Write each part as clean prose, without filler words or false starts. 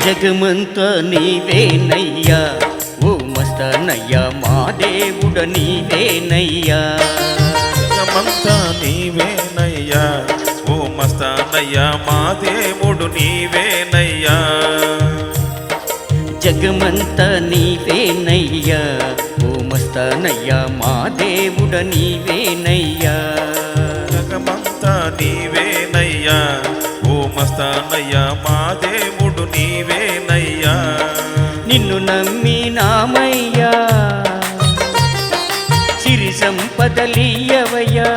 జగమంతా నీవేనయ్యా ఓ మస్తానయ్యా మా దేవుడ నీవేనయ్యా జగమంతా నీవేనయ్యా ఓ మస్తానయ్యా మా దేవుడు నీవేనయ్యా జగమంతా నీవేనయ్యా ఓ మస్తానయ్యా మా దేవుడ నీవేనయ్యా జగమంతా నీవేనయ్యా ఓ మస్తానయ్యా మా దేవుడు నీవేనయ్యా నిన్ను నమ్మినామయ్యా సిరి సంపదలీయవయ్యా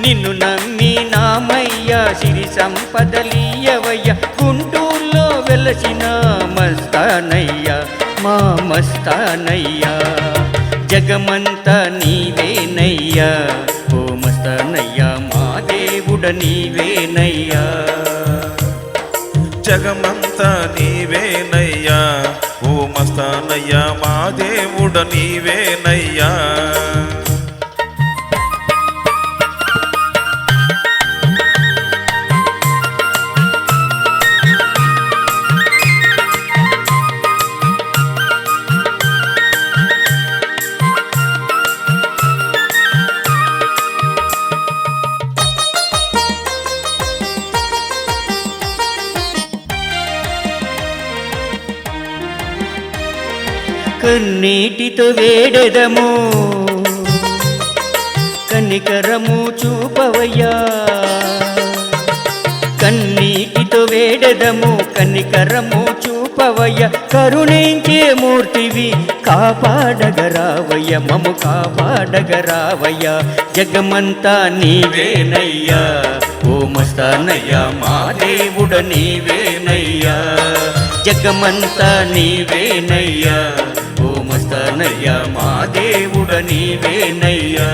నిన్ను నమ్మినామయ్యా సిరి సంపదలీయవయ్యా గుంటూరులో వెలసిన మస్తానయ్యా మా మస్తానయ్యా జగమంతా నీవేనయ్యా ఓ మస్తానయ్యా మా దేవుడ నీవేనయ్యా జగమంతా నీవేనయ్యా ఓ మస్తానయ్యా మా దేవుడ నీవేనయ్యా కన్నీటితో వేడెదము కనికరము చూపవయ్యా కన్నీటితో వేడెదము కనికరము చూపవయ్యా కరుణించే మూర్తివి కాపాడగరావయ్య మము కాపాడగరావయ్యా జగమంతా నీవేనయ్యా ఓ మస్తానయ్యా మా దేవుడ నీవేనయ్యా జగమంతా నీవేనయ్యా ఓ మస్తానయ్యా మా దేవుడ నీవేనయ్యా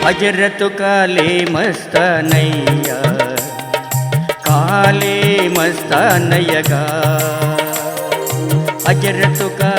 हजरत काले मस्तानయ్యా काले मस्तानయ్యగా हजरत काले